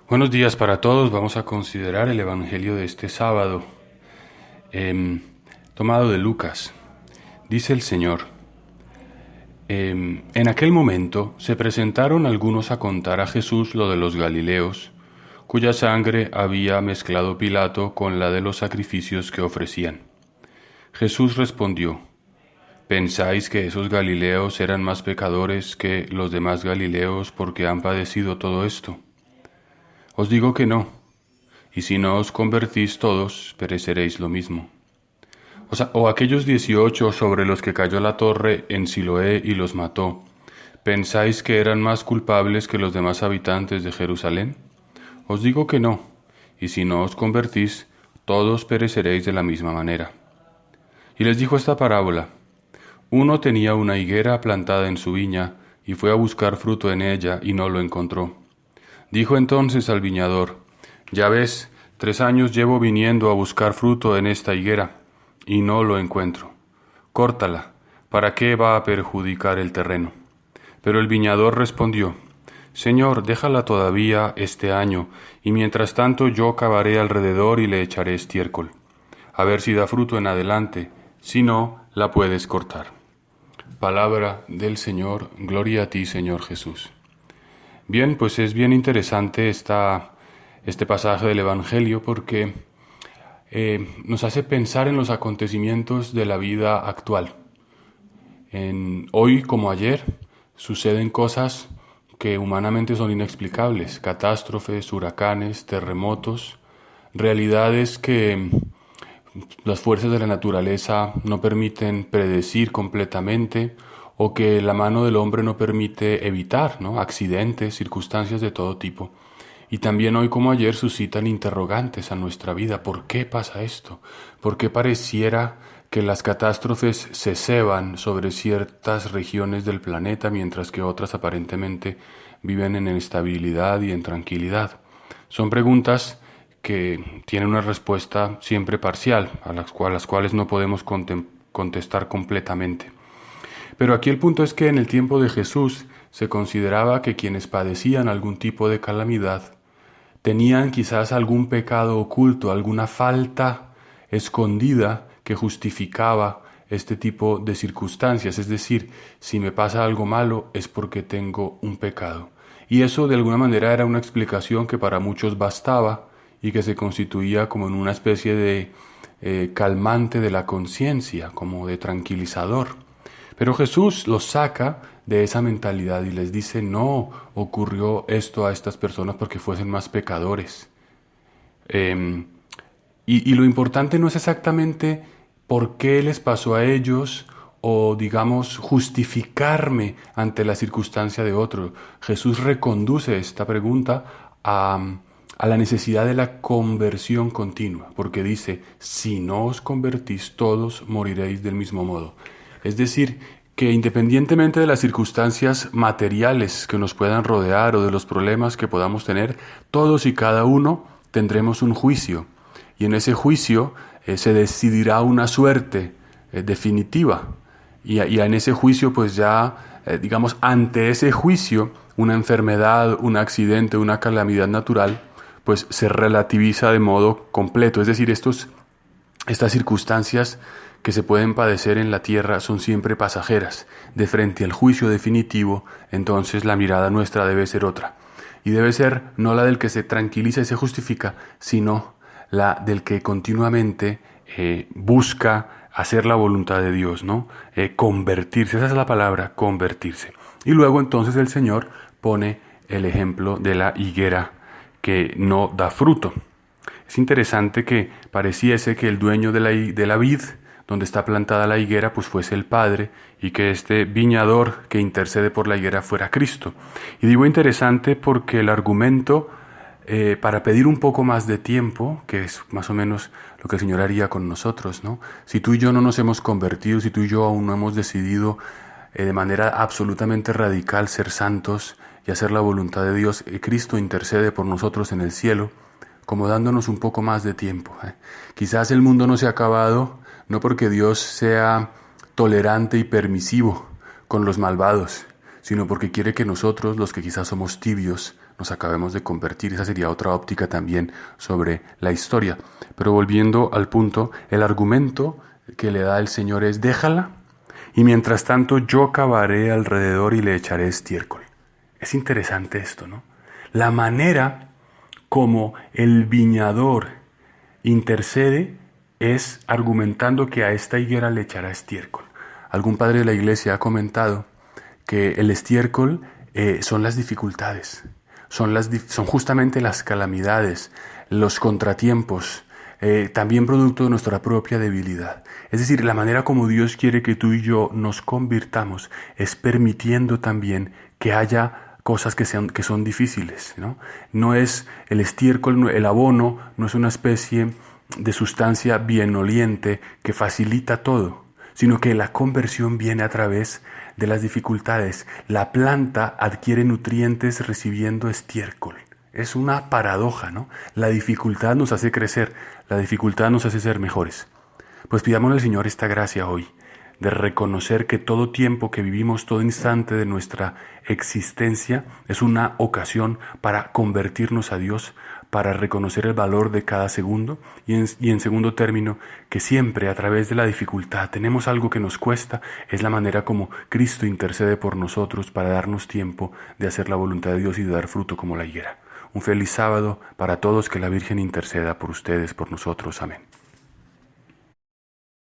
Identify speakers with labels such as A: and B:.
A: Buenos días para todos. Vamos a considerar el Evangelio de este sábado, tomado de Lucas. Dice el Señor: en aquel momento se presentaron algunos a contar a Jesús lo de los Galileos, cuya sangre había mezclado Pilato con la de los sacrificios que ofrecían. Jesús respondió: ¿Pensáis que esos Galileos eran más pecadores que los demás Galileos porque han padecido todo esto? Os digo que no, y si no os convertís todos, pereceréis lo mismo. O aquellos 18 sobre los que cayó la torre en Siloé y los mató, ¿pensáis que eran más culpables que los demás habitantes de Jerusalén? Os digo que no, y si no os convertís, todos pereceréis de la misma manera. Y les dijo esta parábola: uno tenía una higuera plantada en su viña, y fue a buscar fruto en ella, y no lo encontró. Dijo entonces al viñador: ya ves, 3 años llevo viniendo a buscar fruto en esta higuera, y no lo encuentro. Córtala, ¿para qué va a perjudicar el terreno? Pero el viñador respondió: Señor, déjala todavía este año, y mientras tanto yo cavaré alrededor y le echaré estiércol, a ver si da fruto en adelante, si no, la puedes cortar. Palabra del Señor. Gloria a ti, Señor Jesús. Bien, pues es bien interesante este pasaje del Evangelio porque nos hace pensar en los acontecimientos de la vida actual. Hoy como ayer suceden cosas que humanamente son inexplicables: catástrofes, huracanes, terremotos, realidades que las fuerzas de la naturaleza no permiten predecir completamente, o que la mano del hombre no permite evitar, ¿no? Accidentes, circunstancias de todo tipo. Y también hoy como ayer suscitan interrogantes a nuestra vida. ¿Por qué pasa esto? ¿Por qué pareciera que las catástrofes se ceban sobre ciertas regiones del planeta mientras que otras aparentemente viven en estabilidad y en tranquilidad? Son preguntas que tienen una respuesta siempre parcial, a las cuales no podemos contestar completamente. Pero aquí el punto es que en el tiempo de Jesús se consideraba que quienes padecían algún tipo de calamidad tenían quizás algún pecado oculto, alguna falta escondida que justificaba este tipo de circunstancias. Es decir, si me pasa algo malo es porque tengo un pecado. Y eso de alguna manera era una explicación que para muchos bastaba y que se constituía como en una especie de calmante de la conciencia, como de tranquilizador. Pero Jesús los saca de esa mentalidad y les dice: no ocurrió esto a estas personas porque fuesen más pecadores. Y lo importante no es exactamente por qué les pasó a ellos, o digamos justificarme ante la circunstancia de otro. Jesús reconduce esta pregunta a la necesidad de la conversión continua, porque dice: si no os convertís, todos moriréis del mismo modo. Es decir, que independientemente de las circunstancias materiales que nos puedan rodear o de los problemas que podamos tener, todos y cada uno tendremos un juicio, y en ese juicio se decidirá una suerte definitiva, y en ese juicio pues ya, digamos, ante ese juicio, una enfermedad, un accidente, una calamidad natural, pues se relativiza de modo completo. Es decir, estas circunstancias que se pueden padecer en la tierra son siempre pasajeras. De frente al juicio definitivo, entonces la mirada nuestra debe ser otra. Y debe ser no la del que se tranquiliza y se justifica, sino la del que continuamente busca hacer la voluntad de Dios, ¿no? Convertirse, esa es la palabra, convertirse. Y luego entonces el Señor pone el ejemplo de la higuera que no da fruto. Es interesante que pareciese que el dueño de la vid, donde está plantada la higuera, pues fuese el Padre, y que este viñador que intercede por la higuera fuera Cristo. Y digo interesante porque el argumento para pedir un poco más de tiempo, que es más o menos lo que el Señor haría con nosotros, ¿no? Si tú y yo no nos hemos convertido, si tú y yo aún no hemos decidido de manera absolutamente radical ser santos y hacer la voluntad de Dios, Cristo intercede por nosotros en el cielo, como dándonos un poco más de tiempo. Quizás el mundo no se ha acabado, no porque Dios sea tolerante y permisivo con los malvados, sino porque quiere que nosotros, los que quizás somos tibios, nos acabemos de convertir. Esa sería otra óptica también sobre la historia. Pero volviendo al punto, el argumento que le da el Señor es: déjala, y mientras tanto yo cavaré alrededor y le echaré estiércol. Es interesante esto, ¿no? La manera como el viñador intercede es argumentando que a esta higuera le echará estiércol. Algún padre de la iglesia ha comentado que el estiércol son las dificultades, son justamente las calamidades, los contratiempos, también producto de nuestra propia debilidad. Es decir, la manera como Dios quiere que tú y yo nos convirtamos es permitiendo también que haya cosas que son difíciles, ¿no? No es el estiércol, el abono, no es una especie de sustancia bienoliente que facilita todo, sino que la conversión viene a través de las dificultades. La planta adquiere nutrientes recibiendo estiércol. Es una paradoja, ¿no? La dificultad nos hace crecer, la dificultad nos hace ser mejores. Pues pidámosle al Señor esta gracia hoy, de reconocer que todo tiempo que vivimos, todo instante de nuestra existencia es una ocasión para convertirnos a Dios, para reconocer el valor de cada segundo y en segundo término, que siempre a través de la dificultad tenemos algo que nos cuesta, es la manera como Cristo intercede por nosotros para darnos tiempo de hacer la voluntad de Dios y de dar fruto como la higuera. Un feliz sábado para todos, que la Virgen interceda por ustedes, por nosotros. Amén.